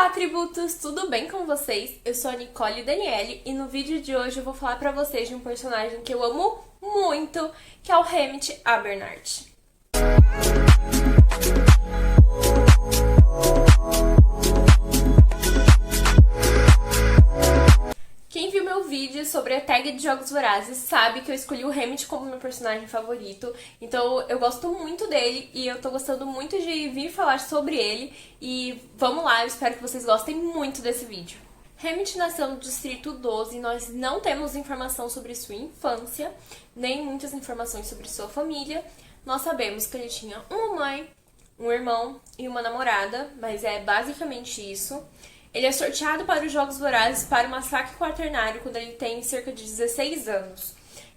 Olá, tributos! Tudo bem com vocês? Eu sou a Nicole Daniele e no vídeo de hoje eu vou falar pra vocês de um personagem que eu amo muito, que é o Hamit Abernathy. Quem viu meu vídeo sobre a tag de Jogos Vorazes sabe que eu escolhi o Hamit como meu personagem favorito, então eu gosto muito dele e eu tô gostando muito de vir falar sobre ele e vamos lá, eu espero que vocês gostem muito desse vídeo. Hamit nasceu no Distrito 12 e nós não temos informação sobre sua infância, nem muitas informações sobre sua família. Nós sabemos que ele tinha uma mãe, um irmão e uma namorada, mas é basicamente isso. Ele é sorteado para os Jogos Vorazes para o Massacre Quaternário quando ele tem cerca de 16 anos.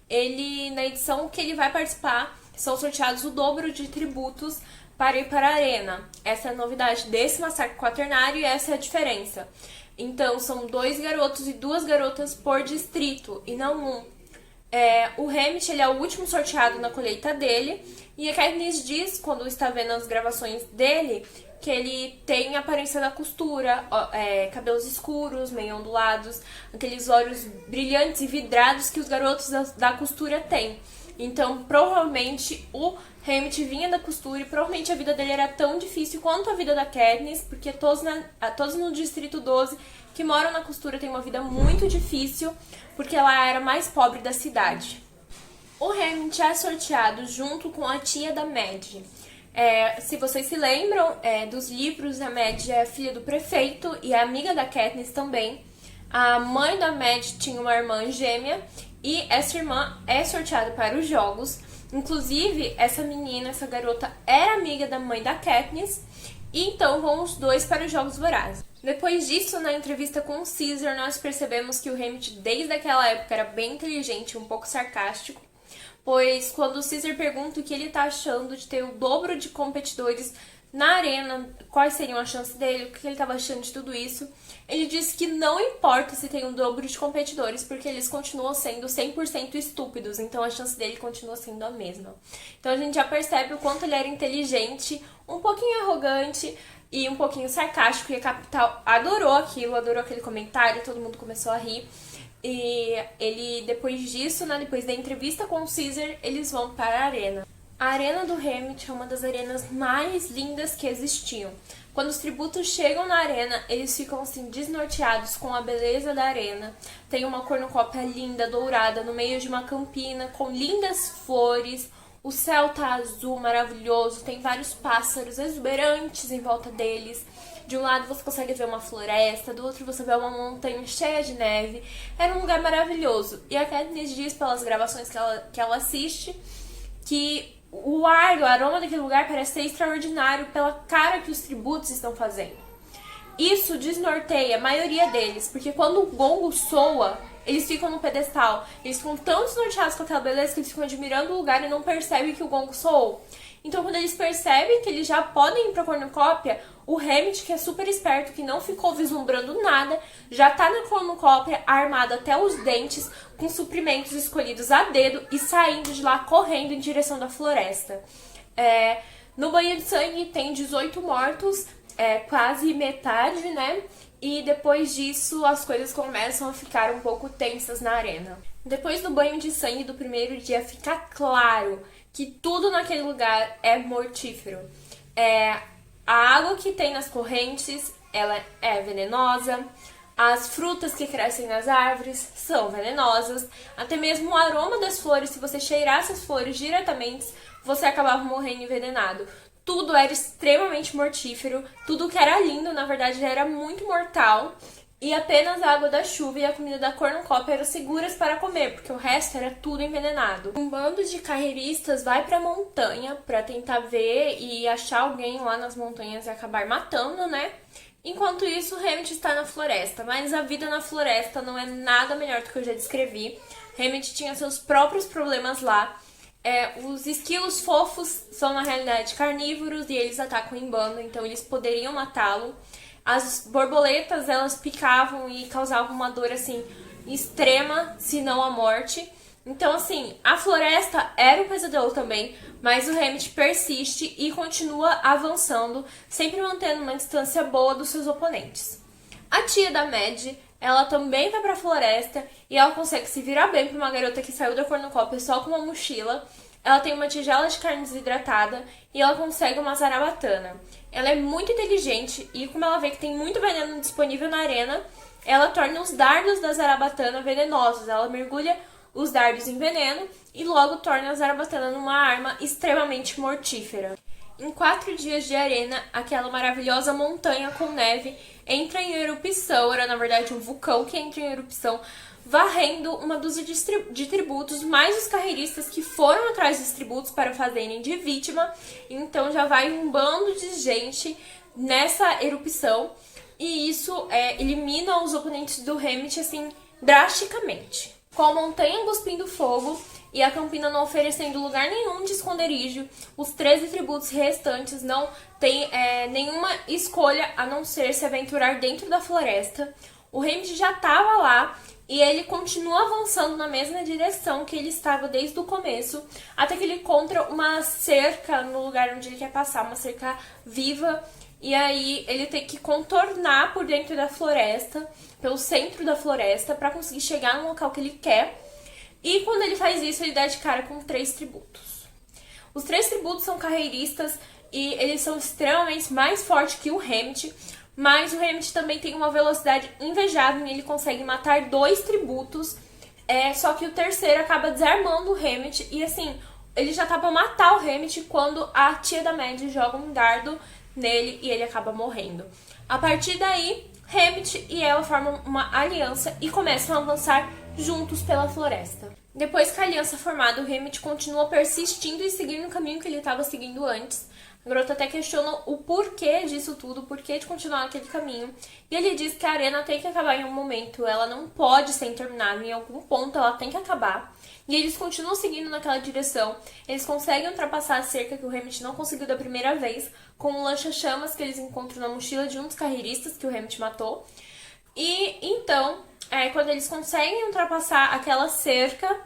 Ele, na edição que ele vai participar, são sorteados o dobro de tributos para ir para a arena. Essa é a novidade desse Massacre Quaternário e essa é a diferença. Então, são 2 garotos e 2 garotas por distrito, e não um. O Hamit, ele é o último sorteado na colheita dele, e a Katniss diz, quando está vendo as gravações dele, que ele tem a aparência da costura, cabelos escuros, meio ondulados, aqueles olhos brilhantes e vidrados que os garotos da costura têm. Então, provavelmente, o Hamit vinha da costura e provavelmente a vida dele era tão difícil quanto a vida da Katniss, porque todos no Distrito 12 que moram na costura têm uma vida muito difícil, porque ela era a mais pobre da cidade. O Hamit é sorteado junto com a tia da Mad. Se vocês se lembram dos livros, a Mad é filha do prefeito e é amiga da Katniss também. A mãe da Mad tinha uma irmã gêmea e essa irmã é sorteada para os jogos. Inclusive, essa menina, essa garota, era amiga da mãe da Katniss e então vão os dois para os Jogos Vorazes. Depois disso, na entrevista com o Caesar, nós percebemos que o Hamit, desde aquela época, era bem inteligente e um pouco sarcástico. Pois quando o Caesar pergunta o que ele tá achando de ter o dobro de competidores na arena, quais seriam as chances dele, o que ele estava achando de tudo isso, ele disse que não importa se tem um dobro de competidores, porque eles continuam sendo 100% estúpidos, então a chance dele continua sendo a mesma. Então a gente já percebe o quanto ele era inteligente, um pouquinho arrogante e um pouquinho sarcástico, e a capital adorou aquilo, adorou aquele comentário, todo mundo começou a rir. E ele, depois disso, depois da entrevista com o Caesar, eles vão para a arena. A arena do Hamit é uma das arenas mais lindas que existiam. Quando os tributos chegam na arena, eles ficam assim desnorteados com a beleza da arena. Tem uma cornucópia linda, dourada, no meio de uma campina, com lindas flores. O céu tá azul, maravilhoso, tem vários pássaros exuberantes em volta deles. De um lado você consegue ver uma floresta, do outro você vê uma montanha cheia de neve. Era um lugar maravilhoso. E a Katniss diz pelas gravações que ela assiste que o aroma daquele lugar parece ser extraordinário pela cara que os tributos estão fazendo. Isso desnorteia a maioria deles, porque quando o gongo soa, eles ficam no pedestal. Eles ficam tão desnorteados com aquela beleza que eles ficam admirando o lugar e não percebem que o gongo soou. Então, quando eles percebem que eles já podem ir pra cornucópia, o Hamit, que é super esperto, que não ficou vislumbrando nada, já tá na cornucópia, armado até os dentes, com suprimentos escolhidos a dedo e saindo de lá correndo em direção da floresta. No banho de sangue tem 18 mortos, quase metade, né? E depois disso as coisas começam a ficar um pouco tensas na arena. Depois do banho de sangue do primeiro dia fica claro que tudo naquele lugar é mortífero. A água que tem nas correntes, ela é venenosa. As frutas que crescem nas árvores são venenosas. Até mesmo o aroma das flores, se você cheirasse as flores diretamente, você acabava morrendo envenenado. Tudo era extremamente mortífero. Tudo que era lindo, na verdade, era muito mortal. E apenas a água da chuva e a comida da cornucópia eram seguras para comer, porque o resto era tudo envenenado. Um bando de carreiristas vai para a montanha para tentar ver e achar alguém lá nas montanhas e acabar matando, né? Enquanto isso, o Hamit está na floresta, mas a vida na floresta não é nada melhor do que eu já descrevi. Hamit tinha seus próprios problemas lá. Os esquilos fofos são, na realidade, carnívoros e eles atacam em bando, então eles poderiam matá-lo. As borboletas, elas picavam e causavam uma dor, assim, extrema, se não a morte. Então, assim, a floresta era um pesadelo também, mas o Hammett persiste e continua avançando, sempre mantendo uma distância boa dos seus oponentes. A tia da Mad, ela também vai pra floresta e ela consegue se virar bem pra uma garota que saiu da cornucópia só com uma mochila. Ela tem uma tigela de carne desidratada e ela consegue uma zarabatana. Ela é muito inteligente e como ela vê que tem muito veneno disponível na arena, ela torna os dardos da zarabatana venenosos. Ela mergulha os dardos em veneno e logo torna a zarabatana numa arma extremamente mortífera. Em 4 dias de arena, aquela maravilhosa montanha com neve entra em erupção, era na verdade um vulcão que entra em erupção, varrendo uma dúzia de tributos, mais os carreiristas que foram atrás dos tributos para fazerem de vítima. Então já vai um bando de gente nessa erupção e isso elimina os oponentes do Hammett assim drasticamente. Com a montanha cuspindo fogo e a Campina não oferecendo lugar nenhum de esconderijo, os 13 tributos restantes não têm nenhuma escolha a não ser se aventurar dentro da floresta. O Hammett já estava lá e ele continua avançando na mesma direção que ele estava desde o começo, até que ele encontra uma cerca no lugar onde ele quer passar, uma cerca viva. E aí ele tem que contornar por dentro da floresta, pelo centro da floresta, para conseguir chegar no local que ele quer. E quando ele faz isso, ele dá de cara com 3 tributos. Os 3 tributos são carreiristas e eles são extremamente mais fortes que o Hammett, mas o Hammett também tem uma velocidade invejável e ele consegue matar 2 tributos, só que o terceiro acaba desarmando o Hammett e assim, ele já tá pra matar o Hammett quando a tia da Mad joga um dardo nele e ele acaba morrendo. A partir daí, Hammett e ela formam uma aliança e começam a avançar juntos pela floresta. Depois que a aliança é formada, o Hammett continua persistindo e seguindo o caminho que ele estava seguindo antes. A garota até questiona o porquê disso tudo, o porquê de continuar naquele caminho. E ele diz que a arena tem que acabar em um momento, ela não pode ser interminável, em algum ponto ela tem que acabar. E eles continuam seguindo naquela direção. Eles conseguem ultrapassar a cerca que o Hammett não conseguiu da primeira vez, com um lança-chamas que eles encontram na mochila de um dos carreiristas que o Hammett matou. E então, quando eles conseguem ultrapassar aquela cerca,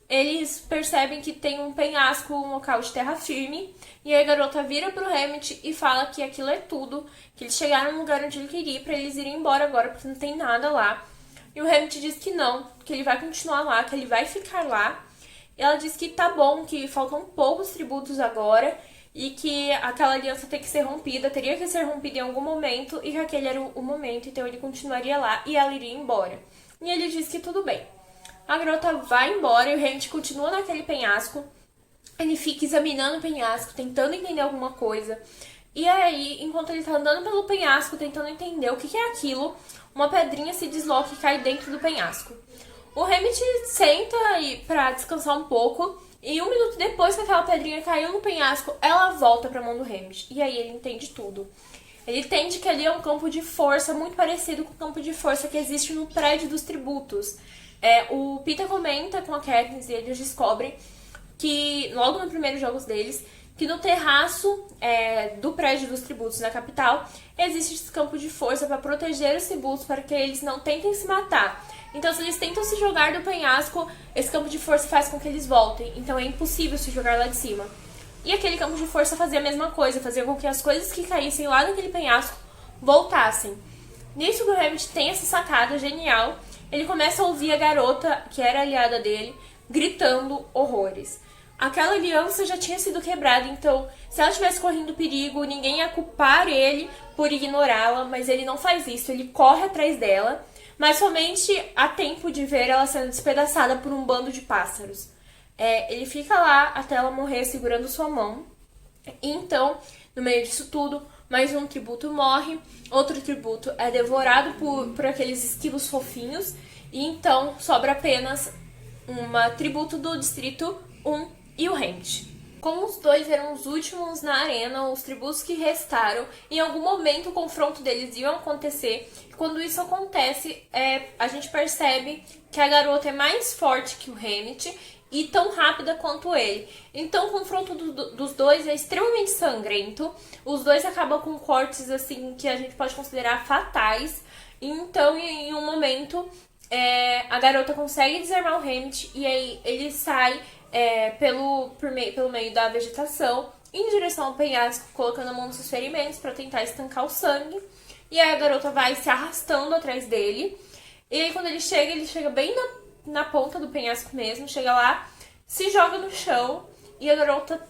eles percebem que tem um penhasco, um local de terra firme, e a garota vira pro Hammett e fala que aquilo é tudo, que eles chegaram no lugar onde ele queria ir, pra eles irem embora agora, porque não tem nada lá. E o Hammett diz que não, que ele vai continuar lá, que ele vai ficar lá. E ela diz que tá bom, que faltam poucos tributos agora, e que aquela aliança tem que ser rompida, teria que ser rompida em algum momento, e que aquele era o momento, então ele continuaria lá e ela iria embora. E ele diz que tudo bem. A garota vai embora e o Hammett continua naquele penhasco. Ele fica examinando o penhasco, tentando entender alguma coisa. E aí, enquanto ele tá andando pelo penhasco, tentando entender o que é aquilo, uma pedrinha se desloca e cai dentro do penhasco. O Hammett senta pra descansar um pouco, e 1 minuto depois que aquela pedrinha caiu no penhasco, ela volta pra mão do Hammett. E aí ele entende tudo. Ele entende que ali é um campo de força muito parecido com o campo de força que existe no prédio dos tributos. O Peter comenta com a Katniss e eles descobrem que, logo nos primeiros jogos deles, que no terraço do prédio dos tributos na capital existe esse campo de força para proteger os tributos, para que eles não tentem se matar. Então, se eles tentam se jogar do penhasco, esse campo de força faz com que eles voltem. Então, é impossível se jogar lá de cima. E aquele campo de força fazia a mesma coisa, fazia com que as coisas que caíssem lá naquele penhasco voltassem. Nisso que o Hammett tem essa sacada genial, ele começa a ouvir a garota, que era aliada dele, gritando horrores. Aquela aliança já tinha sido quebrada, então se ela estivesse correndo perigo, ninguém ia culpar ele por ignorá-la, mas ele não faz isso, ele corre atrás dela, mas somente há tempo de ver ela sendo despedaçada por um bando de pássaros. Ele fica lá até ela morrer segurando sua mão, e então, no meio disso tudo, mais um tributo morre, outro tributo é devorado por aqueles esquilos fofinhos, e então sobra apenas uma tributo do Distrito 1 e o Hammett. Como os dois eram os últimos na arena, os tributos que restaram, em algum momento o confronto deles ia acontecer. E quando isso acontece, a gente percebe que a garota é mais forte que o Hammett e tão rápida quanto ele. Então o confronto dos dois é extremamente sangrento. Os dois acabam com cortes assim que a gente pode considerar fatais. Então, em um momento, a garota consegue desarmar o Hammett e aí ele sai pelo meio da vegetação em direção ao penhasco, colocando a mão nos seus ferimentos para tentar estancar o sangue. E aí a garota vai se arrastando atrás dele. E aí quando ele chega bem na ponta do penhasco mesmo, chega lá, se joga no chão. E a garota,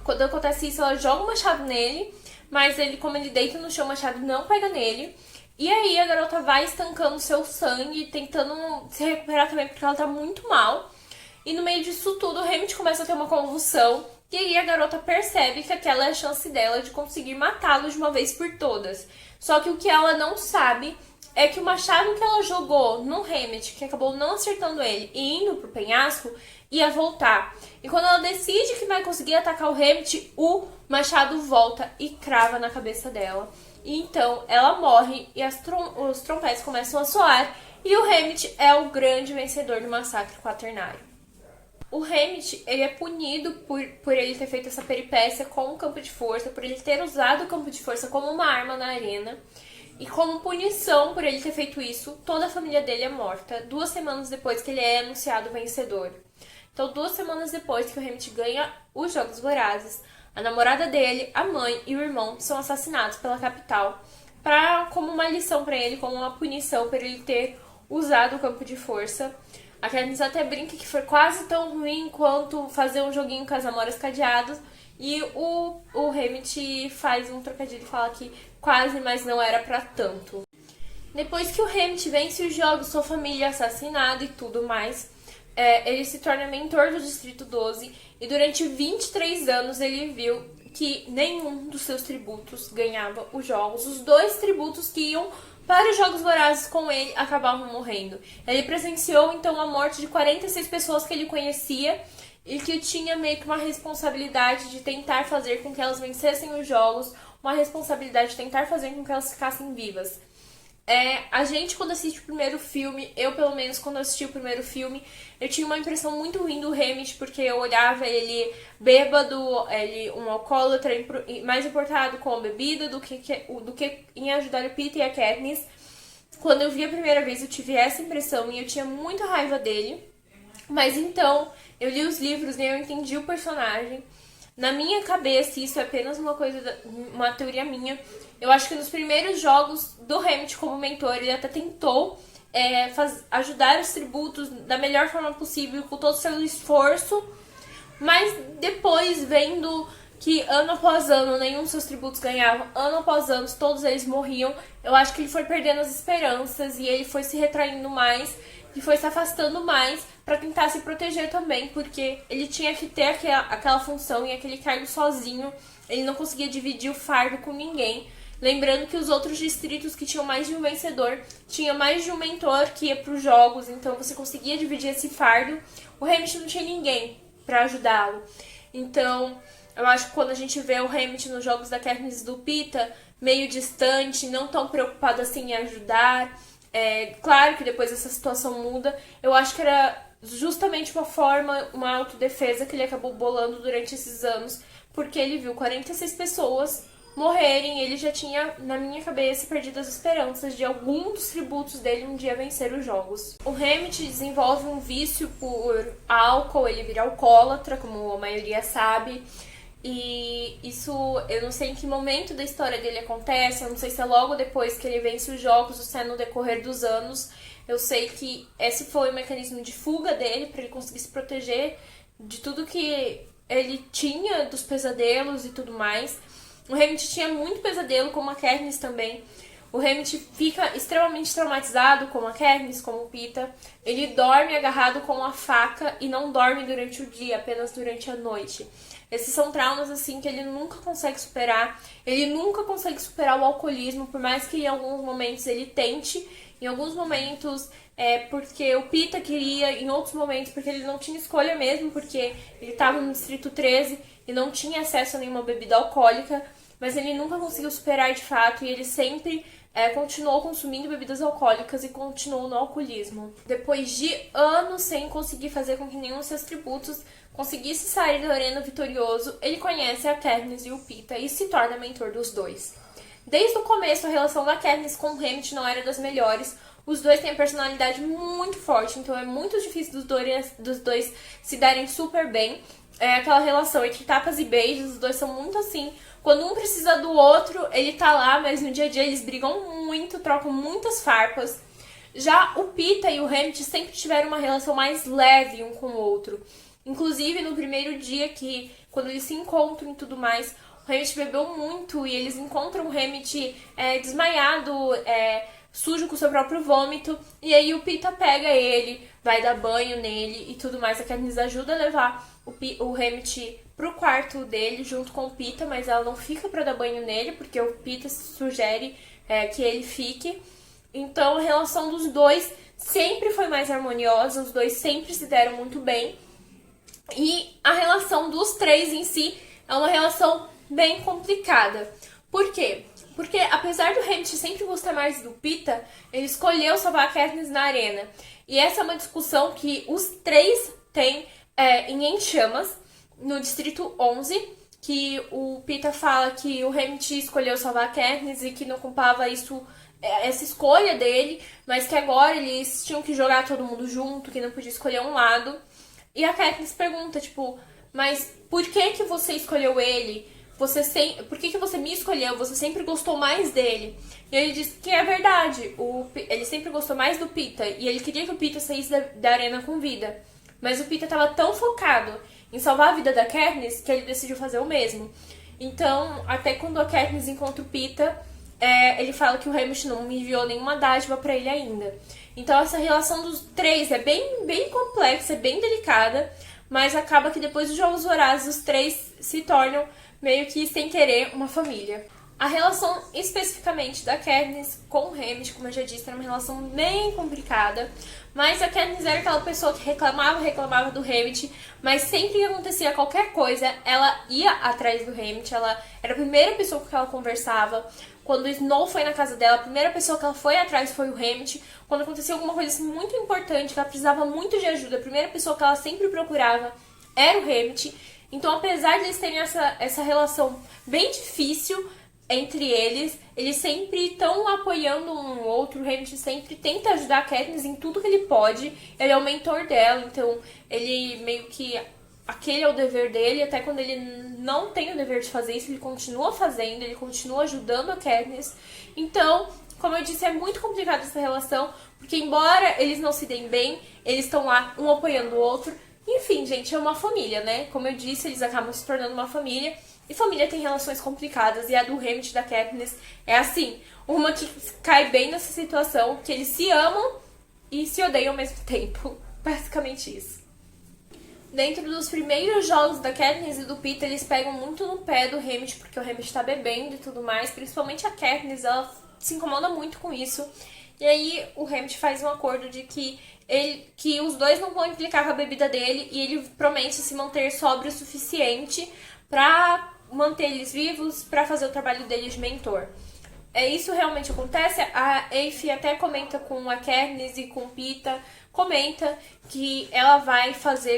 quando acontece isso, ela joga o machado nele, mas como ele deita no chão, o machado não pega nele. E aí a garota vai estancando seu sangue, tentando se recuperar também, porque ela tá muito mal. E no meio disso tudo, o Hammett começa a ter uma convulsão. E aí a garota percebe que aquela é a chance dela de conseguir matá-lo de uma vez por todas. Só que o que ela não sabe é que o machado que ela jogou no Hammett, que acabou não acertando ele e indo pro penhasco, ia voltar. E quando ela decide que vai conseguir atacar o Hammett, o machado volta e crava na cabeça dela. E então ela morre e os trompetes começam a soar. E o Hammett é o grande vencedor do massacre quaternário. O Hammett, ele é punido por ele ter feito essa peripécia com o campo de força, por ele ter usado o campo de força como uma arma na arena. E como punição por ele ter feito isso, toda a família dele é morta 2 semanas depois que ele é anunciado vencedor. Então, 2 semanas depois que o Hammett ganha os Jogos Vorazes, a namorada dele, a mãe e o irmão são assassinados pela capital, como uma lição para ele, como uma punição por ele ter usado o campo de força. A Katniss até brinca que foi quase tão ruim quanto fazer um joguinho com as amoras cadeados. E o Hammett faz um trocadilho e fala que quase, mas não era pra tanto. Depois que o Hammett vence os jogos, sua família é assassinada e tudo mais, ele se torna mentor do Distrito 12. E durante 23 anos ele viu que nenhum dos seus tributos ganhava os jogos. Os 2 tributos que iam para os Jogos Vorazes com ele acabavam morrendo. Ele presenciou então a morte de 46 pessoas que ele conhecia e que tinha meio que uma responsabilidade de tentar fazer com que elas vencessem os jogos, uma responsabilidade de tentar fazer com que elas ficassem vivas. A gente, quando assiste o primeiro filme, eu pelo menos quando assisti o primeiro filme, eu tinha uma impressão muito ruim do Hammett, porque eu olhava ele bêbado, ele um alcoólatra, mais importado com a bebida do que em ajudar o Peeta e a Katniss. Quando eu vi a primeira vez, eu tive essa impressão e eu tinha muita raiva dele. Mas então, eu li os livros e eu entendi o personagem. Na minha cabeça, isso é apenas uma teoria minha. Eu acho que nos primeiros jogos do Hammett como mentor, ele até tentou ajudar os tributos da melhor forma possível, com todo o seu esforço. Mas depois, vendo que ano após ano nenhum dos seus tributos ganhava, ano após ano todos eles morriam, eu acho que ele foi perdendo as esperanças e ele foi se retraindo mais e foi se afastando mais para tentar se proteger também, porque ele tinha que ter aquela função e aquele cargo sozinho, ele não conseguia dividir o fardo com ninguém. Lembrando que os outros distritos que tinham mais de um vencedor, tinha mais de um mentor que ia para os jogos, então você conseguia dividir esse fardo. O Hammett não tinha ninguém para ajudá-lo. Então, eu acho que quando a gente vê o Hammett nos jogos da Katniss e do Peeta, meio distante, não tão preocupado assim em ajudar. Claro que depois essa situação muda. Eu acho que era justamente uma autodefesa que ele acabou bolando durante esses anos, porque ele viu 46 pessoas morrerem, ele já tinha, na minha cabeça, perdido as esperanças de algum dos tributos dele um dia vencer os jogos. O Hammett desenvolve um vício por álcool, ele vira alcoólatra, como a maioria sabe, e isso, eu não sei em que momento da história dele acontece, eu não sei se é logo depois que ele vence os jogos ou se é no decorrer dos anos. Eu sei que esse foi o mecanismo de fuga dele, para ele conseguir se proteger de tudo que ele tinha, dos pesadelos e tudo mais. O Hammett tinha muito pesadelo, como a Katniss também. O Hammett fica extremamente traumatizado, como a Katniss, como o Peeta. Ele dorme agarrado com a faca e não dorme durante o dia, apenas durante a noite. Esses são traumas, assim, que ele nunca consegue superar. Ele nunca consegue superar o alcoolismo, por mais que em alguns momentos ele tente. Em alguns momentos porque o Peeta queria, em outros momentos porque ele não tinha escolha mesmo, porque ele estava no Distrito 13 e não tinha acesso a nenhuma bebida alcoólica. Mas ele nunca conseguiu superar de fato e ele sempre continuou consumindo bebidas alcoólicas e continuou no alcoolismo. Depois de anos sem conseguir fazer com que nenhum dos seus tributos conseguisse sair da arena vitorioso, ele conhece a Katniss e o Peeta e se torna mentor dos dois. Desde o começo, a relação da Katniss com o Hammett não era das melhores. Os dois têm a personalidade muito forte, então é muito difícil dos dois se darem super bem. É aquela relação entre tapas e beijos, os dois são muito assim. Quando um precisa do outro, ele tá lá, mas no dia a dia eles brigam muito, trocam muitas farpas. Já o Peeta e o Hamit sempre tiveram uma relação mais leve um com o outro. Inclusive, no primeiro dia, quando eles se encontram e tudo mais, o Hamit bebeu muito e eles encontram o Hamit desmaiado, sujo com o seu próprio vômito. E aí o Peeta pega ele, vai dar banho nele e tudo mais. A Katniss ajuda a levar o Hamit pro quarto dele junto com o Peeta, mas ela não fica pra dar banho nele, porque o Peeta sugere que ele fique. Então a relação dos dois sempre foi mais harmoniosa, os dois sempre se deram muito bem. E a relação dos três em si é uma relação bem complicada. Por quê? Porque apesar do Hamit sempre gostar mais do Peeta, ele escolheu salvar a Katniss na arena. E essa é uma discussão que os três têm em Em Chamas, no Distrito 11, que o Peeta fala que o Hamit escolheu salvar a Katniss e que não culpava essa escolha dele, mas que agora eles tinham que jogar todo mundo junto, que não podia escolher um lado. E a Katniss pergunta, tipo, mas por que você escolheu ele? Por que você me escolheu? Você sempre gostou mais dele. E ele diz que é verdade, ele sempre gostou mais do Peeta, e ele queria que o Peeta saísse da arena com vida. Mas o Peeta estava tão focado em salvar a vida da Katniss que ele decidiu fazer o mesmo. Então, até quando a Katniss encontra o Peeta, ele fala que o Hamit não enviou nenhuma dádiva pra ele ainda. Então essa relação dos três é bem, bem complexa, é bem delicada, mas acaba que depois dos Jogos Vorazes os três se tornam meio que sem querer uma família. A relação especificamente da Katniss com o Hamit, como eu já disse, era uma relação bem complicada, mas a Katniss era aquela pessoa que reclamava do Hamit, mas sempre que acontecia qualquer coisa, ela ia atrás do Hamit, ela era a primeira pessoa com que ela conversava. Quando o Snow foi na casa dela, a primeira pessoa que ela foi atrás foi o Hamit. Quando aconteceu alguma coisa assim, muito importante, que ela precisava muito de ajuda, a primeira pessoa que ela sempre procurava era o Hamit. Então, apesar de eles terem essa relação bem difícil entre eles sempre estão apoiando um ao outro. O Hamit sempre tenta ajudar a Katniss em tudo que ele pode. Ele é o mentor dela, então ele meio que... aquele é o dever dele, até quando ele não tem o dever de fazer isso, ele continua fazendo, ele continua ajudando a Katniss. Então, como eu disse, é muito complicada essa relação, porque embora eles não se deem bem, eles estão lá, um apoiando o outro. Enfim, gente, é uma família, né? Como eu disse, eles acabam se tornando uma família, e família tem relações complicadas, e a do Hamit e da Katniss é assim, uma que cai bem nessa situação, que eles se amam e se odeiam ao mesmo tempo. Basicamente isso. Dentro dos primeiros jogos da Katniss e do Peeta, eles pegam muito no pé do Hamit, porque o Hamit tá bebendo e tudo mais. Principalmente a Katniss, ela se incomoda muito com isso. E aí o Hamit faz um acordo de que os dois não vão implicar com a bebida dele, e ele promete se manter sóbrio o suficiente pra manter eles vivos, pra fazer o trabalho dele de mentor. Isso realmente acontece. A Aphie até comenta com a Katniss e com o Peeta, comenta que ela vai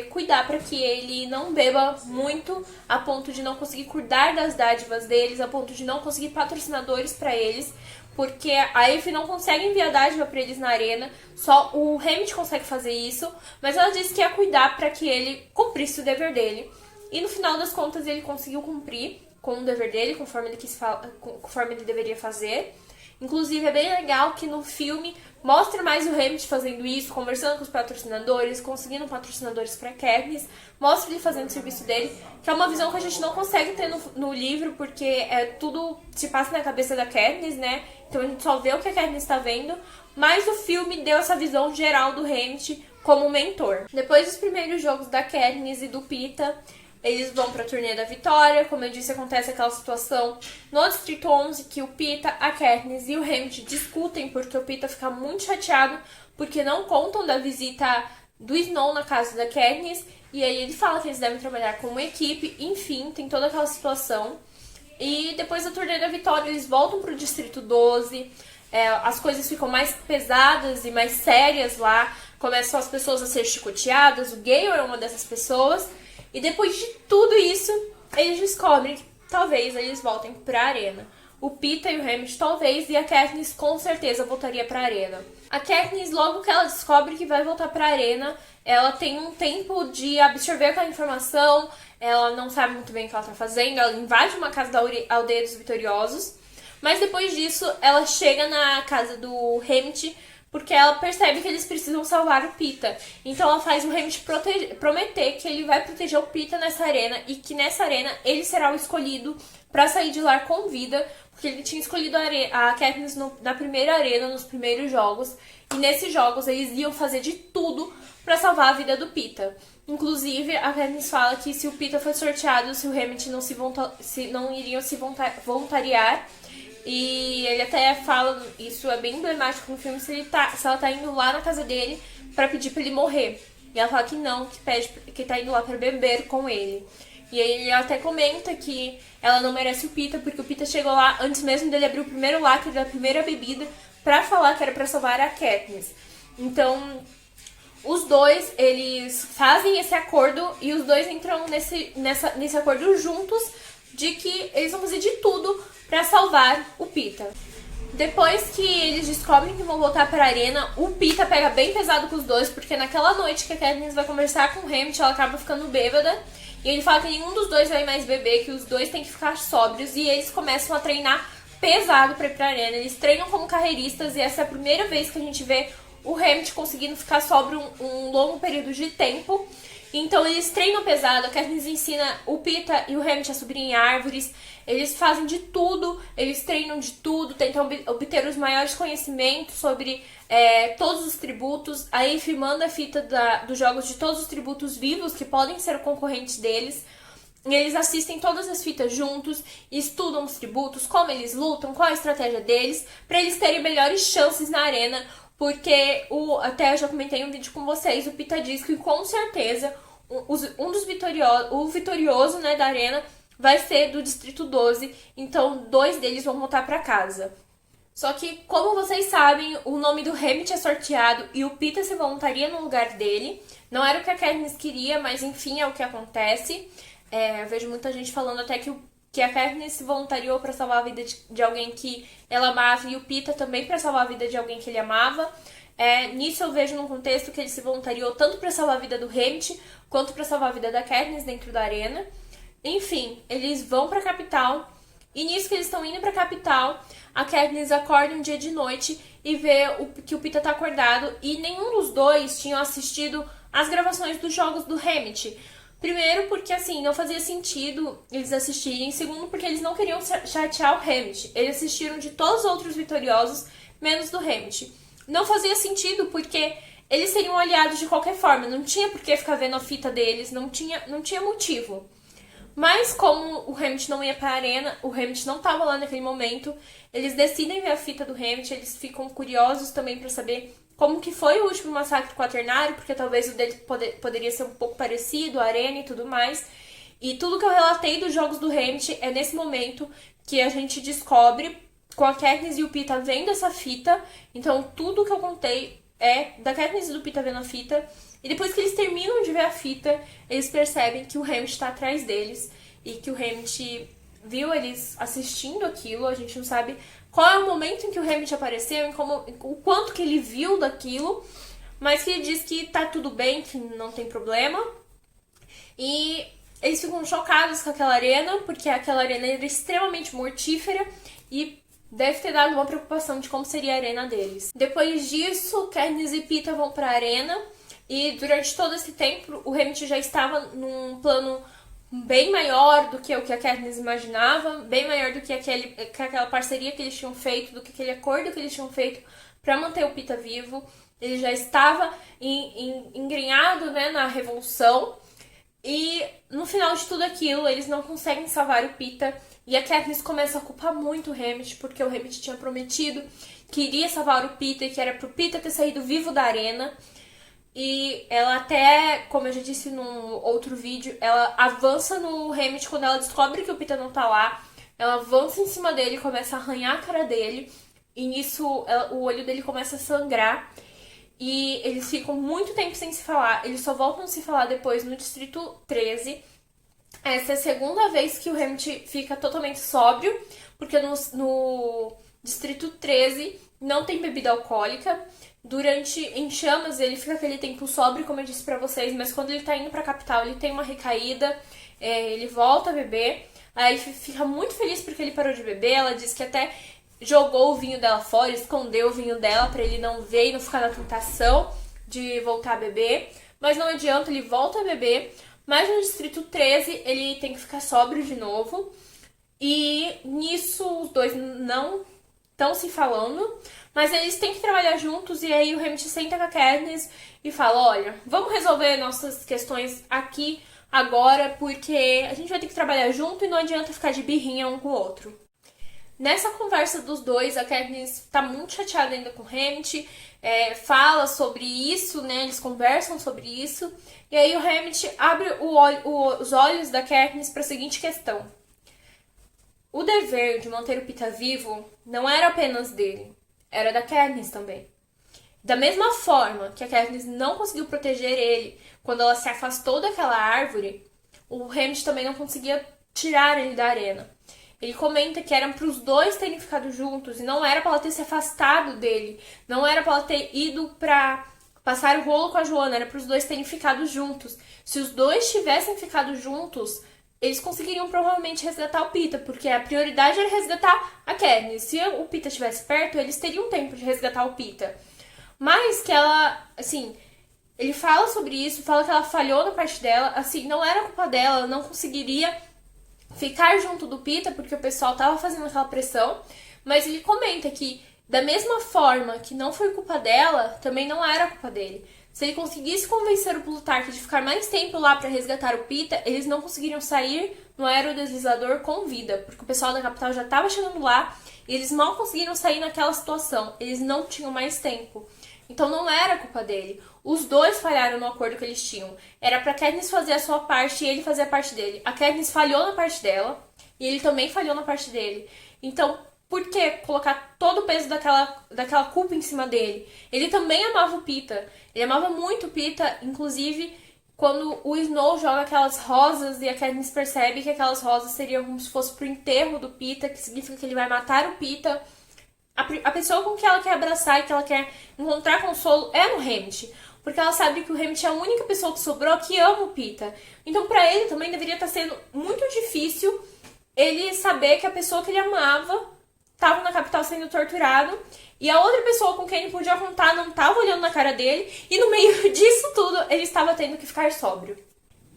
cuidar para que ele não beba muito a ponto de não conseguir cuidar das dádivas deles, a ponto de não conseguir patrocinadores para eles, porque a Aphie não consegue enviar dádiva para eles na arena, só o Hamit consegue fazer isso, mas ela disse que ia cuidar para que ele cumprisse o dever dele, e no final das contas ele conseguiu cumprir com o dever dele, conforme ele deveria fazer. Inclusive, é bem legal que no filme mostra mais o Hamit fazendo isso, conversando com os patrocinadores, conseguindo patrocinadores para Katniss, mostra ele fazendo o serviço dele, que é uma visão que a gente não consegue ter no livro, porque tudo se passa na cabeça da Katniss, né? Então a gente só vê o que a Katniss está vendo, mas o filme deu essa visão geral do Hamit como mentor. Depois dos primeiros jogos da Katniss e do Peeta, eles vão pra Turnê da Vitória. Como eu disse, acontece aquela situação no Distrito 11 que o Peeta, a Katniss e o Hamit discutem, porque o Peeta fica muito chateado porque não contam da visita do Snow na casa da Katniss, e aí ele fala que eles devem trabalhar como equipe. Enfim, tem toda aquela situação. E depois da Turnê da Vitória eles voltam pro Distrito 12, as coisas ficam mais pesadas e mais sérias lá, começam as pessoas a ser chicoteadas, o Gale é uma dessas pessoas. E depois de tudo isso, eles descobrem que talvez eles voltem pra arena. o Peeta e o Hammett talvez, e a Katniss com certeza voltaria pra arena. A Katniss, logo que ela descobre que vai voltar pra arena, ela tem um tempo de absorver aquela informação, ela não sabe muito bem o que ela tá fazendo, ela invade uma casa da Aldeia dos Vitoriosos, mas depois disso ela chega na casa do Hammett porque ela percebe que eles precisam salvar o Peeta. Então ela faz o Hammett prometer que ele vai proteger o Peeta nessa arena e que nessa arena ele será o escolhido pra sair de lá com vida, porque ele tinha escolhido a Katniss na primeira arena, nos primeiros jogos, e nesses jogos eles iam fazer de tudo pra salvar a vida do Peeta. Inclusive, a Katniss fala que se o Peeta foi sorteado, se o Hammett não iriam se voluntariar. E ele até fala, isso é bem emblemático no filme, se ela tá indo lá na casa dele pra pedir pra ele morrer. E ela fala que não, que tá indo lá pra beber com ele. E aí ele até comenta que ela não merece o Peeta, porque o Peeta chegou lá antes mesmo dele abrir o primeiro lacre da primeira bebida pra falar que era pra salvar a Katniss. Então, os dois, eles fazem esse acordo e os dois entram nesse acordo juntos de que eles vão fazer de tudo pra salvar o Peeta. Depois que eles descobrem que vão voltar pra arena, o Peeta pega bem pesado com os dois, porque naquela noite que a Katniss vai conversar com o Hammett, ela acaba ficando bêbada. E ele fala que nenhum dos dois vai mais beber, que os dois têm que ficar sóbrios. E eles começam a treinar pesado pra ir pra arena. Eles treinam como carreiristas e essa é a primeira vez que a gente vê o Hammett conseguindo ficar sóbrio um longo período de tempo. Então eles treinam pesado, a Katniss ensina o Peeta e o Hammett a subir em árvores, eles fazem de tudo, eles treinam de tudo, tentam obter os maiores conhecimentos sobre todos os tributos. A Aphid manda a fita dos jogos de todos os tributos vivos que podem ser concorrentes deles. E eles assistem todas as fitas juntos, estudam os tributos, como eles lutam, qual a estratégia deles, para eles terem melhores chances na arena. Porque, até eu já comentei em um vídeo com vocês, o Peeta diz que com certeza o vitorioso, né, da arena vai ser do Distrito 12, então 2 deles vão voltar pra casa. Só que, como vocês sabem, o nome do Hammett é sorteado e o Peeta se voluntaria no lugar dele. Não era o que a Katniss queria, mas enfim, é o que acontece. Eu vejo muita gente falando até que a Katniss se voluntariou pra salvar a vida de alguém que ela amava e o Peeta também pra salvar a vida de alguém que ele amava. Nisso eu vejo num contexto que ele se voluntariou tanto pra salvar a vida do Hammett quanto pra salvar a vida da Katniss dentro da arena. Enfim, eles vão pra capital e nisso que eles estão indo pra capital, a Katniss acorda um dia de noite e vê que o Peeta tá acordado e nenhum dos dois tinham assistido as gravações dos jogos do Hammett. Primeiro porque, assim, não fazia sentido eles assistirem. Segundo porque eles não queriam chatear o Hammett. Eles assistiram de todos os outros vitoriosos, menos do Hammett. Não fazia sentido porque eles seriam aliados de qualquer forma. Não tinha por que ficar vendo a fita deles, não tinha motivo. Mas como o Hammett não ia pra arena, o Hammett não tava lá naquele momento, eles decidem ver a fita do Hammett, eles ficam curiosos também pra saber como que foi o último massacre quaternário, porque talvez o dele poderia ser um pouco parecido, a arena e tudo mais. E tudo que eu relatei dos jogos do Hammett é nesse momento que a gente descobre com a Katniss e o Peeta vendo essa fita. Então tudo que eu contei é da Katniss e do Peeta vendo a fita. E depois que eles terminam de ver a fita, eles percebem que o Hammett tá atrás deles e que o Hammett viu eles assistindo aquilo. A gente não sabe qual é o momento em que o Hammett apareceu, o quanto que ele viu daquilo, mas que ele diz que tá tudo bem, que não tem problema. E eles ficam chocados com aquela arena, porque aquela arena era extremamente mortífera e deve ter dado uma preocupação de como seria a arena deles. Depois disso, Katniss e Peeta vão pra arena e durante todo esse tempo o Hammett já estava num plano bem maior do que o que a Katniss imaginava, bem maior do que aquela parceria que eles tinham feito, do que aquele acordo que eles tinham feito para manter o Peeta vivo. Ele já estava engrenhado, né, na revolução e no final de tudo aquilo eles não conseguem salvar o Peeta e a Katniss começa a culpar muito o Hammett porque o Hammett tinha prometido que iria salvar o Peeta e que era pro Peeta ter saído vivo da arena. E ela até, como eu já disse num outro vídeo, ela avança no Hammett quando ela descobre que o Peeta não tá lá. Ela avança em cima dele, começa a arranhar a cara dele. E nisso o olho dele começa a sangrar. E eles ficam muito tempo sem se falar. Eles só voltam a se falar depois no Distrito 13. Essa é a segunda vez que o Hammett fica totalmente sóbrio. porque no Distrito 13 não tem bebida alcoólica. Durante Em Chamas ele fica aquele tempo sóbrio, como eu disse pra vocês, mas quando ele tá indo pra capital ele tem uma recaída, ele volta a beber. Aí fica muito feliz porque ele parou de beber. Ela diz que até jogou o vinho dela fora, escondeu o vinho dela pra ele não ver e não ficar na tentação de voltar a beber. Mas não adianta, ele volta a beber. Mas no Distrito 13 ele tem que ficar sóbrio de novo. E nisso os dois não estão se falando, mas eles têm que trabalhar juntos. E aí o Hammett senta com a Katniss e fala: olha, vamos resolver nossas questões aqui agora, porque a gente vai ter que trabalhar junto e não adianta ficar de birrinha um com o outro. Nessa conversa dos dois, a Katniss tá muito chateada ainda com o Hammett, fala sobre isso, né? Eles conversam sobre isso. E aí o Hammett abre os olhos da Katniss para a seguinte questão: o dever de manter o Pita vivo não era apenas dele, era da Katniss também. Da mesma forma que a Katniss não conseguiu proteger ele quando ela se afastou daquela árvore, o Hammett também não conseguia tirar ele da arena. Ele comenta que era para os dois terem ficado juntos e não era para ela ter se afastado dele, não era para ela ter ido para passar o rolo com a Joana, era para os dois terem ficado juntos. Se os dois tivessem ficado juntos, eles conseguiriam provavelmente resgatar o Pita, porque a prioridade era resgatar a Katniss. Se o Pita estivesse perto, eles teriam tempo de resgatar o Pita. Mas que ela, assim, ele fala sobre isso, fala que ela falhou na parte dela, assim, não era culpa dela, ela não conseguiria ficar junto do Pita, porque o pessoal tava fazendo aquela pressão, mas ele comenta que, da mesma forma que não foi culpa dela, também não era culpa dele. Se ele conseguisse convencer o Plutarque de ficar mais tempo lá para resgatar o Pita, eles não conseguiriam sair no aerodeslizador com vida, porque o pessoal da capital já estava chegando lá e eles mal conseguiram sair naquela situação. Eles não tinham mais tempo. Então não era culpa dele. Os dois falharam no acordo que eles tinham. Era pra Katniss fazer a sua parte e ele fazer a parte dele. A Katniss falhou na parte dela e ele também falhou na parte dele. Então, por que colocar todo o peso daquela culpa em cima dele? Ele também amava o Pita. Ele amava muito o Pita, inclusive quando o Snow joga aquelas rosas e a Katniss percebe que aquelas rosas seriam como se fosse pro enterro do Pita, que significa que ele vai matar o Pita. A pessoa com que ela quer abraçar e que ela quer encontrar consolo é no Hammett, porque ela sabe que o Hammett é a única pessoa que sobrou que ama o Pita. Então pra ele também deveria estar sendo muito difícil ele saber que a pessoa que ele amava estava na capital sendo torturado e a outra pessoa com quem ele podia contar não estava olhando na cara dele, e no meio disso tudo ele estava tendo que ficar sóbrio.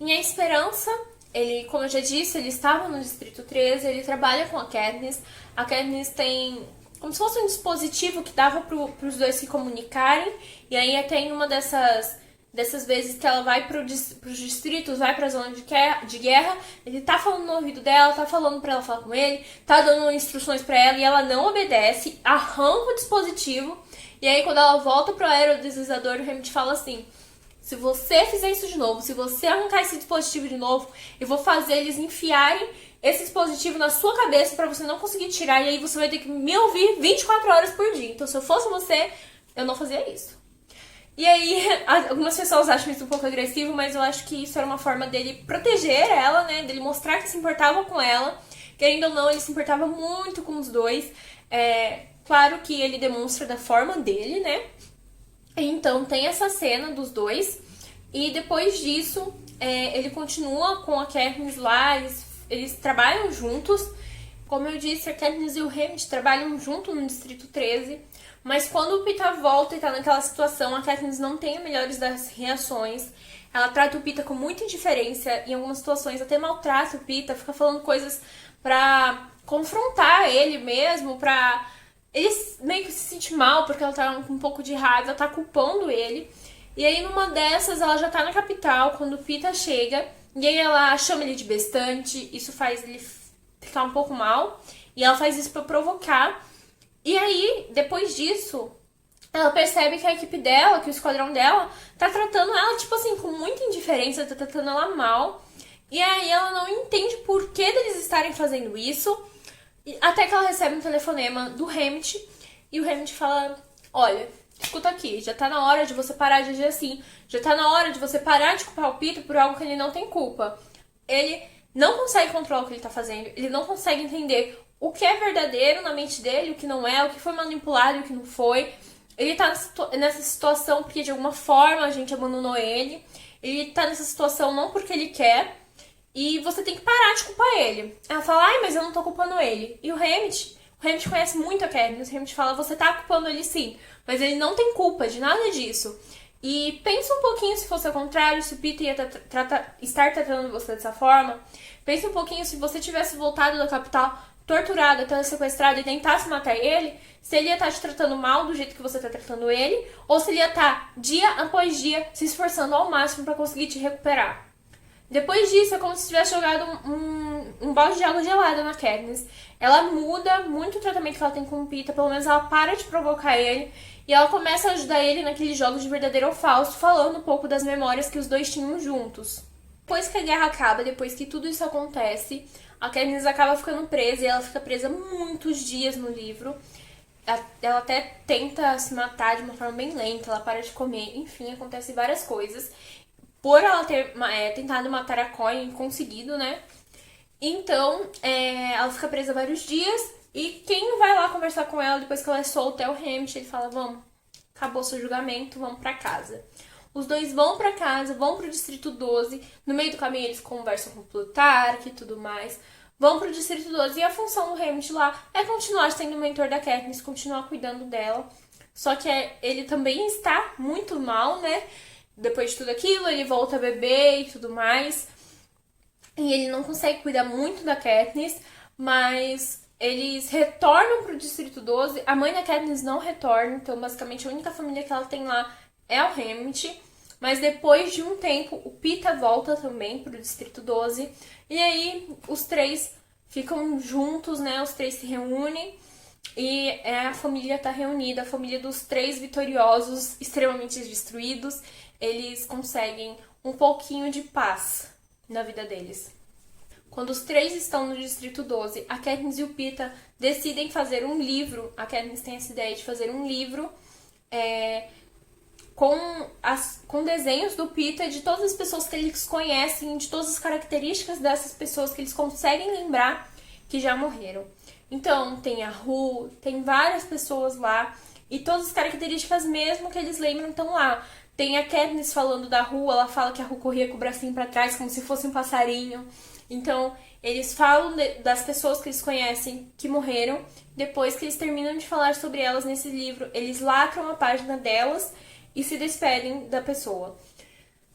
Em A Esperança, ele, como eu já disse, ele estava no Distrito 13, ele trabalha com a Katniss. A Katniss tem como se fosse um dispositivo que dava para os dois se comunicarem, e aí até em uma dessas vezes que ela vai para os distritos, vai para a zona de guerra, ele tá falando no ouvido dela, tá falando para ela falar com ele, tá dando instruções para ela e ela não obedece, arranca o dispositivo, e aí quando ela volta pro aerodeslizador, o Hammett fala assim: se você fizer isso de novo, se você arrancar esse dispositivo de novo, eu vou fazer eles enfiarem esse dispositivo na sua cabeça pra você não conseguir tirar, e aí você vai ter que me ouvir 24 horas por dia. Então, se eu fosse você, eu não fazia isso. E aí, algumas pessoas acham isso um pouco agressivo, mas eu acho que isso era uma forma dele proteger ela, né? Dele mostrar que se importava com ela. Querendo ou não, ele se importava muito com os dois. Claro que ele demonstra da forma dele, né? Então, tem essa cena dos dois. E depois disso, ele continua com a Katniss lá, eles trabalham juntos. Como eu disse, a Katniss e o Hammett trabalham junto no Distrito 13. Mas quando o Pita volta e tá naquela situação, a Katniss não tem a melhores das reações. Ela trata o Pita com muita indiferença. Em algumas situações até maltrata o Pita, fica falando coisas pra confrontar ele mesmo, pra ele meio que se sentir mal, porque ela tá com um pouco de raiva, tá culpando ele. E aí numa dessas, ela já tá na capital, quando o Pita chega, e aí ela chama ele de bestante, isso faz ele ficar um pouco mal, e ela faz isso pra provocar. E aí, depois disso, ela percebe que a equipe dela, que o esquadrão dela, tá tratando ela, tipo assim, com muita indiferença, tá tratando ela mal. E aí ela não entende por que deles estarem fazendo isso, até que ela recebe um telefonema do Hammett, e o Hammett fala: olha, escuta aqui, já tá na hora de você parar de agir assim, já tá na hora de você parar de culpar o Pita por algo que ele não tem culpa. Ele não consegue controlar o que ele tá fazendo, ele não consegue entender o que é verdadeiro na mente dele, o que não é, o que foi manipulado e o que não foi. Ele tá nessa situação porque de alguma forma a gente abandonou ele. Ele tá nessa situação não porque ele quer. E você tem que parar de culpar ele. Ela fala, ai, mas eu não tô culpando ele. E o Hammett conhece muito a Katniss. O Hammett fala, você tá culpando ele sim. Mas ele não tem culpa de nada disso. E pensa um pouquinho se fosse ao contrário, se o Peter ia estar tratando você dessa forma. Pensa um pouquinho se você tivesse voltado da capital torturado, até sequestrado e tentasse matar ele, se ele ia estar te tratando mal do jeito que você tá tratando ele, ou se ele ia estar dia após dia se esforçando ao máximo para conseguir te recuperar. Depois disso, é como se tivesse jogado um balde de água gelada na Katniss. Ela muda muito o tratamento que ela tem com o Peeta, pelo menos ela para de provocar ele, e ela começa a ajudar ele naqueles jogos de verdadeiro ou falso, falando um pouco das memórias que os dois tinham juntos. Depois que a guerra acaba, depois que tudo isso acontece, a Katniss acaba ficando presa, e ela fica presa muitos dias no livro. Ela até tenta se matar de uma forma bem lenta, ela para de comer, enfim, acontece várias coisas. Por ela ter tentado matar a Coin e conseguido, né? Então, ela fica presa vários dias. E quem vai lá conversar com ela depois que ela é solta é o Hammett. Ele fala, vamos, acabou seu julgamento, vamos pra casa. Os dois vão pra casa, vão pro Distrito 12. No meio do caminho eles conversam com o Plutarque e tudo mais. Vão pro Distrito 12 e a função do Hammett lá é continuar sendo o mentor da Katniss, continuar cuidando dela. Só que ele também está muito mal, né? Depois de tudo aquilo, ele volta a beber e tudo mais. E ele não consegue cuidar muito da Katniss, mas eles retornam pro Distrito 12. A mãe da Katniss não retorna, então basicamente a única família que ela tem lá é o Hammett. Mas depois de um tempo, o Peeta volta também pro Distrito 12. E aí os três ficam juntos, né? Os três se reúnem. E a família tá reunida, a família dos três vitoriosos, extremamente destruídos. Eles conseguem um pouquinho de paz na vida deles. Quando os três estão no Distrito 12, a Katniss e o Peeta decidem fazer um livro. A Katniss tem essa ideia de fazer um livro com desenhos do Peeta, de todas as pessoas que eles conhecem, de todas as características dessas pessoas que eles conseguem lembrar que já morreram. Então, tem a Rue, tem várias pessoas lá, e todas as características mesmo que eles lembram estão lá. Tem a Katniss falando da Rue, ela fala que a Rue corria com o bracinho pra trás, como se fosse um passarinho. Então, eles falam das pessoas que eles conhecem que morreram. Depois que eles terminam de falar sobre elas nesse livro, eles lacram a página delas e se despedem da pessoa.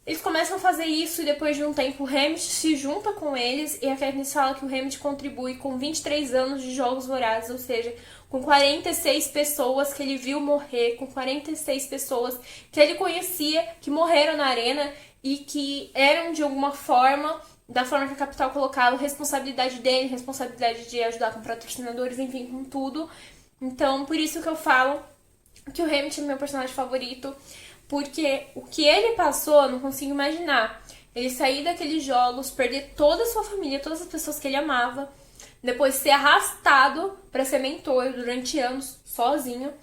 Eles começam a fazer isso e depois de um tempo o Hammett se junta com eles e a Katniss fala que o Hammett contribui com 23 anos de Jogos Vorazes, ou seja, com 46 pessoas que ele viu morrer, com 46 pessoas que ele conhecia, que morreram na arena e que eram de alguma forma, da forma que a Capital colocava, responsabilidade dele, responsabilidade de ajudar com patrocinadores, enfim, com tudo. Então, por isso que eu falo que o Hammett é meu personagem favorito, porque o que ele passou, eu não consigo imaginar. Ele sair daqueles jogos, perder toda a sua família, todas as pessoas que ele amava, depois ser arrastado para ser mentor durante anos, sozinho,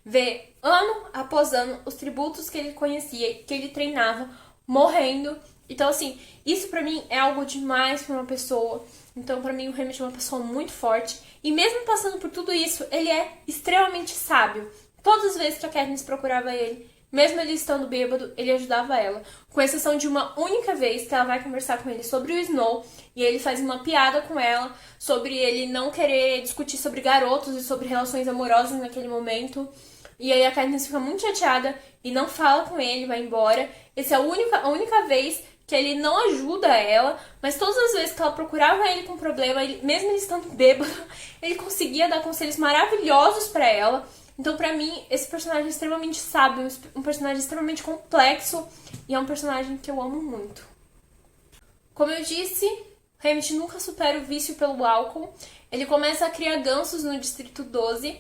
ver ano após ano os tributos que ele conhecia, que ele treinava, morrendo. Então, assim, isso pra mim é algo demais pra uma pessoa. Então, pra mim, o Hammett é uma pessoa muito forte. E mesmo passando por tudo isso, ele é extremamente sábio. Todas as vezes que a Katniss procurava ele, mesmo ele estando bêbado, ele ajudava ela. Com exceção de uma única vez que ela vai conversar com ele sobre o Snow, e ele faz uma piada com ela sobre ele não querer discutir sobre garotos e sobre relações amorosas naquele momento. E aí a Katniss fica muito chateada e não fala com ele, vai embora. Essa é a única vez que ele não ajuda ela, mas todas as vezes que ela procurava ele com problema, mesmo ele estando bêbado, ele conseguia dar conselhos maravilhosos pra ela. Então, pra mim, esse personagem é extremamente sábio, um personagem extremamente complexo e é um personagem que eu amo muito. Como eu disse, Hammett nunca supera o vício pelo álcool. Ele começa a criar gansos no Distrito 12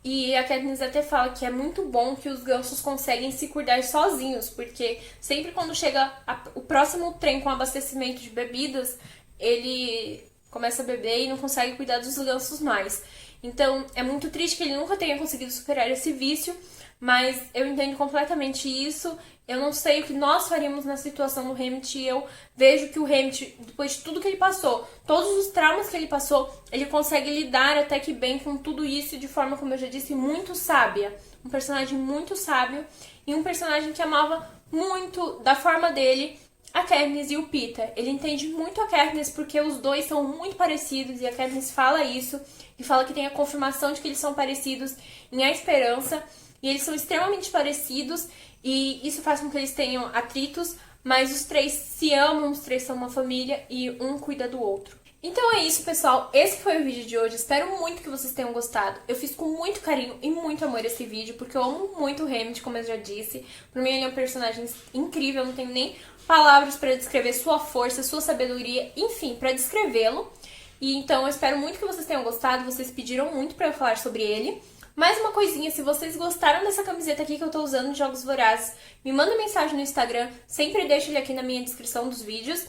e a Katniss até fala que é muito bom que os gansos conseguem se cuidar sozinhos, porque sempre quando chega o próximo trem com abastecimento de bebidas, ele começa a beber e não consegue cuidar dos gansos mais. Então é muito triste que ele nunca tenha conseguido superar esse vício, mas eu entendo completamente isso. Eu não sei o que nós faríamos na situação do Hamilton e eu vejo que o Hamilton, depois de tudo que ele passou, todos os traumas que ele passou, ele consegue lidar até que bem com tudo isso de forma, como eu já disse, muito sábia. Um personagem muito sábio e um personagem que amava muito, da forma dele, a Katniss e o Peeta. Ele entende muito a Katniss porque os dois são muito parecidos e a Katniss fala isso e fala que tem a confirmação de que eles são parecidos em A Esperança e eles são extremamente parecidos e isso faz com que eles tenham atritos, mas os três se amam, os três são uma família e um cuida do outro. Então é isso, pessoal. Esse foi o vídeo de hoje. Espero muito que vocês tenham gostado. Eu fiz com muito carinho e muito amor esse vídeo, porque eu amo muito o Hamilton, como eu já disse. Pra mim ele é um personagem incrível, eu não tenho nem palavras pra descrever sua força, sua sabedoria, enfim, pra descrevê-lo. E então eu espero muito que vocês tenham gostado. Vocês pediram muito pra eu falar sobre ele. Mais uma coisinha, se vocês gostaram dessa camiseta aqui que eu tô usando de Jogos Vorazes, me manda mensagem no Instagram, sempre deixo ele aqui na minha descrição dos vídeos,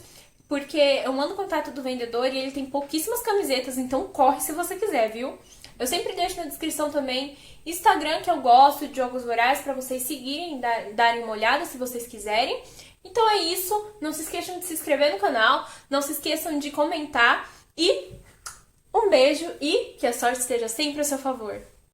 porque eu mando o contato do vendedor e ele tem pouquíssimas camisetas, então corre se você quiser, viu? Eu sempre deixo na descrição também Instagram, que eu gosto de Jogos Vorazes, pra vocês seguirem e darem uma olhada se vocês quiserem. Então é isso, não se esqueçam de se inscrever no canal, não se esqueçam de comentar e um beijo e que a sorte esteja sempre a seu favor.